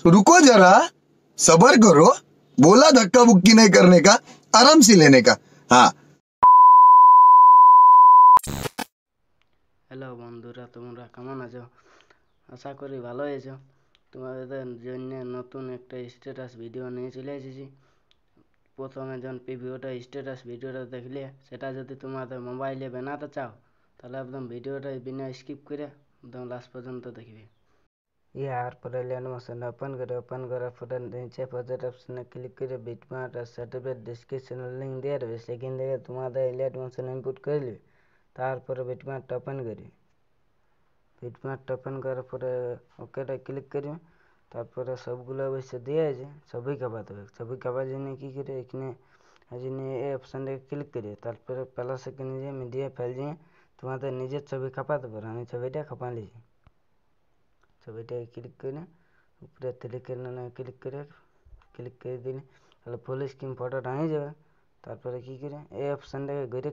रुको जरा, सबर करो। बोला धक्का बुक्की नहीं करने का, आराम से लेने का। हाँ। হ্যালো বন্ধুরা, তোমরা কেমন আছো? আশা করি ভালোই আছো। তোমাদের জন্য নতুন একটা স্ট্যাটাস ভিডিও নিয়ে চলে এসেছি। প্রথমে যখন ভিডিওটা স্ট্যাটাস ভিডিওটা দেখলে, সেটা যদি তোমাদের মোবাইলে বানাতে চাও, তাহলে একদম ভিডিওটা বিনা স্কিপ করে একদম লাস্ট পর্যন্ত দেখবে। এরপরে ল্যান্ড মোশন ওপেন করার পরে নিচে প্রজেক্ট অপশনে ক্লিক করে বিটমার্ক আর সার্টিফিকেট ডিসক্রিপশনে লিঙ্ক দিয়ে দেবে। সেখান থেকে তোমাদের ল্যান্ড মোশন ইনপুট করে নেবে। তারপরে বিটমার্কটা ওপেন করবে। বিটমার্কটা ওপেন করার পরে ওকেটা ক্লিক করবে। তারপরে সবগুলো অবশ্য দিয়ে আছে, ছবি কাপাতে হবে। ছবি কাপার জন্য কী করে, এখানে এই অপশানটাকে ক্লিক করবে। তারপরে প্লাস এখানে যে মিডিয়া ফাইল দিয়ে তোমাদের নিজের ছবি কাপাতে পারো। আমি ছবিটা কাপা নিয়েছি। ছবিটাকে ক্লিক করে উপরে ক্লিক করে দিলে তাহলে ফুল স্ক্রিন ফটোটা হয়ে যাবে। তারপরে কী করে এই অপশানটাকে ঘুরে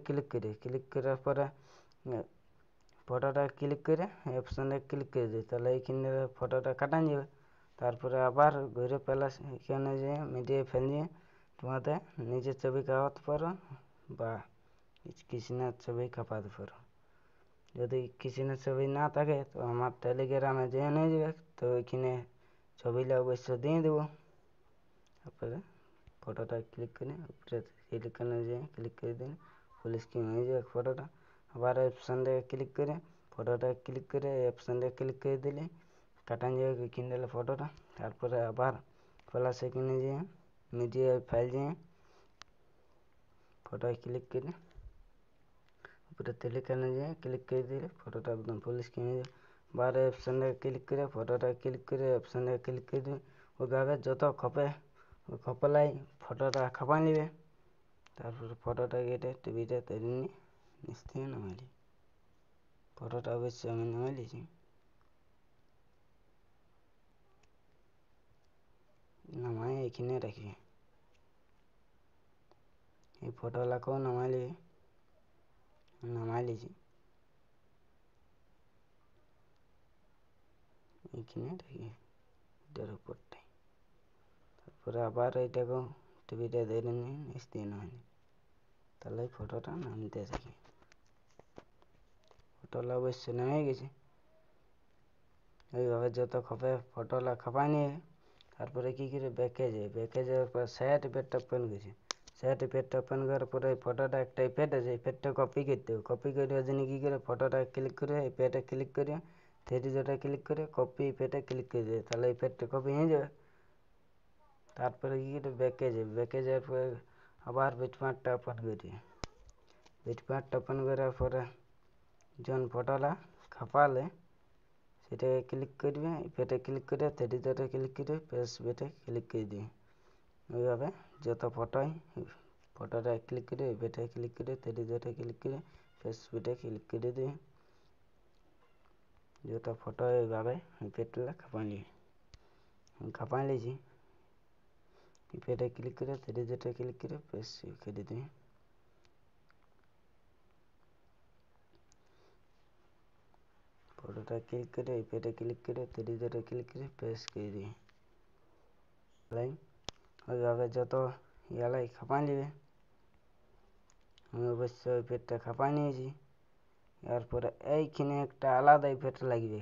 ক্লিক করার পরে ফটোটা ক্লিক করে এই অপশানটাকে ক্লিক করে দিই, তাহলে এইখানে ফটোটা কাটান যাবে। তারপরে আবার ঘুরে প্লাস এখানে যে মিডিয়া ফাইল দিয়ে তোমাদের নিজের ছবি কাপাতে পারো বা কৃষ্ণের ছবি কাপাতে পারো। যদি কৃষ্ণের ছবি না থাকে তো আমার টেলিগ্রামে জয়েন হয়ে যাবে, তো ওইখানে ছবিটা অবশ্য দিয়ে দেবো। তারপরে ফটোটা ক্লিক করে উপরে সিলিকনে যেয়ে ক্লিক করে দিন, ফুল স্ক্রিন হয়ে যাবে ফটোটা। আবার অপশানটাকে ক্লিক করে ফটোটা ক্লিক করে অপশানটা ক্লিক করে দিলে কাটান যাবে ওইখানে দিলে ফটোটা। তারপরে আবার প্লাস এখানে যেয়ে মিডিয়া ফাইল যেয়ে ফটো ক্লিক করে উপরে সিলিকনে যেয়ে ক্লিক করে দিলে ফটোটা একদম ফুল স্ক্রিন হয়ে যাবে। আবার অপশানটাকে ক্লিক করে ফটোটা ক্লিক করে অপশানটাকে ক্লিক করে দিবে। ওইভাবে যত খপলাই ফটোটা খাপা নেবে। তারপরে ফটোটা কেটে টিভিটা তৈরি নিয়ে নিচ থেকে নামাইলি। ফটোটা অবশ্যই আমি নামাই লিছি। নামাই এখানে রাখি। এই ফটোগুলাকেও নামাই লিছি এখানে রাখি এটার উপরটাই। তারপরে আবার এইটাকেও টিভিটা ধরে নিয়ে নিচ দিয়ে নামাই, তাহলে ফটোটা নামতে থাকি। ফটোটা অবশ্যই নেমে গেছে। এইভাবে যত ফটোটা খাপাই নিয়ে তারপরে কী করে ব্যাকে যাওয়ার পর সার্টিফিকেটটা ওপেন করেছে। সার্টিফিকেটটা ওপেন করার পরে ফটোটা একটা ইফেক্ট আছে, ইফেক্টটা কপি করতে হবে। কপি করার জন্য কী করে ফটোটা ক্লিক করে ইফেক্টে ক্লিক করে থ্রি ডটে ক্লিক করে কপি ইফেক্টে ক্লিক করে দেবে, তাহলে ইফেক্টটা কপি হয়ে যাবে। তারপরে কী করে ব্যাকে যাওয়ার পরে আবার বিটমার্কটা ওপেন করি। বিটমার্কটা ওপেন করার পরে যখন ফটোটা খাপালে সেটাকে ক্লিক করবে, ইফেক্টে ক্লিক করে থ্রি ডটে ক্লিক করে পেস্ট বেটে ক্লিক করে দিবে। ওইভাবে যত ফটোটা ক্লিক করে ইফেক্টে ক্লিক করে থ্রি ডটে ক্লিক করে পেস্ট বেটে ক্লিক করে দিবে। যত ফটো এইভাবে ইফেক্টগুলো খাপাই লিছি। ইফেক্টে ক্লিক করে থ্রি ডটে ক্লিক করে পেস্ট করে দিবে। ফটোটা ক্লিক করে ইফেক্টে ক্লিক করে থ্রি ডটে ক্লিক করে পেস্ট করে দিই। ওইভাবে যত ইয়ালাই খাপাই নেবে। আমি অবশ্য ইফেক্টটা খাপাই নিয়েছি। এরপরে এইখানে একটা আলাদা ইফেক্ট লাগবে,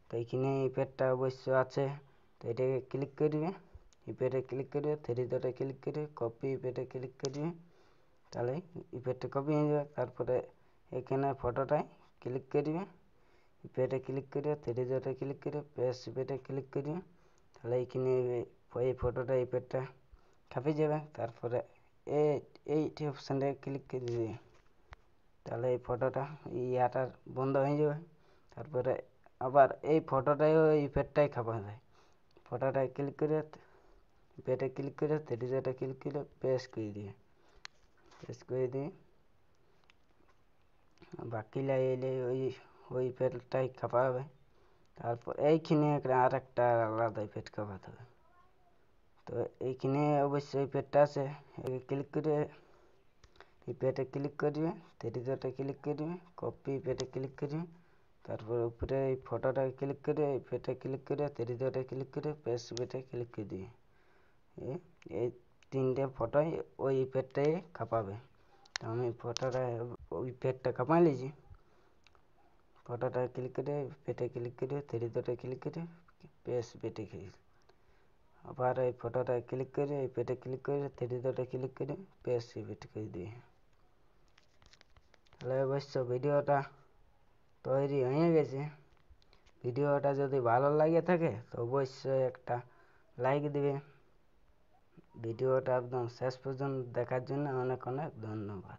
তো এইখানে ইফেক্টটা অবশ্য আছে। তো এটাকে ক্লিক করবে, ইফেক্টে ক্লিক করবে থ্রি ডটে ক্লিক করে কপি ইফেক্টে ক্লিক করবে, তাহলে ইফেক্টটা কপি হয়ে যাবে। তারপরে এখানে ফটোটায় ক্লিক করবে, ইফেক্টে ক্লিক করে থ্রি ডটে ক্লিক করে পেস্ট ইফেক্টে ক্লিক করবে, তাহলে এইখানে এই ফটোটা ইফেক্টটা খাপে যাবে। তারপরে এইটি অপশানটাকে ক্লিক করে দিবে, তাহলে এই ফটোটা ইয়াটা বন্ধ হয়ে যাবে। তারপরে আবার এই ফটোটাও ইফেক্টটাই খাপা যায়। ফটোটায় ক্লিক করে ইফেক্টে ক্লিক করে থ্রি ডটে ক্লিক করে পেস্ট করে দিয়ে বাকি এলে ওই ইফেক্টটাই খাপা হবে। তারপর এইখানে আর একটা আলাদা ইফেক্ট খাপাতে হবে। তো এইখানে অবশ্যই ইফেক্টটা আছে, ক্লিক করে এই পেটে ক্লিক করবে, থ্রি ডটে ক্লিক করবে, কপি পেটে ক্লিক করবে, তারপর উপরে এই ফটোটাকে ক্লিক করে এই পেটে ক্লিক করে থ্রি ডটে ক্লিক করে পেস্ট পেটে ক্লিক করে দিবে। এই তিনটে ফটোই ওই পেটটাই খাপাবে। তো আমি ফটোটা ওই পেটটা খাপাই লিছি। ফটোটা ক্লিক করে পেটে ক্লিক করে থ্রি ডটে ক্লিক করে পেস্ট পেটে ক্লিক, আবার এই ফটোটা ক্লিক করে এই পেটে ক্লিক করে থ্রি ডটে ক্লিক করে পেস্ট পেটে করে দিয়ে। তাহলে অবশ্য ভিডিওটা তৈরি হয়ে গেছে। ভিডিওটা যদি ভালো লাগে থাকে তো অবশ্যই একটা লাইক দিবে। ভিডিওটা একদম শেষ পর্যন্ত দেখার জন্য অনেক অনেক ধন্যবাদ।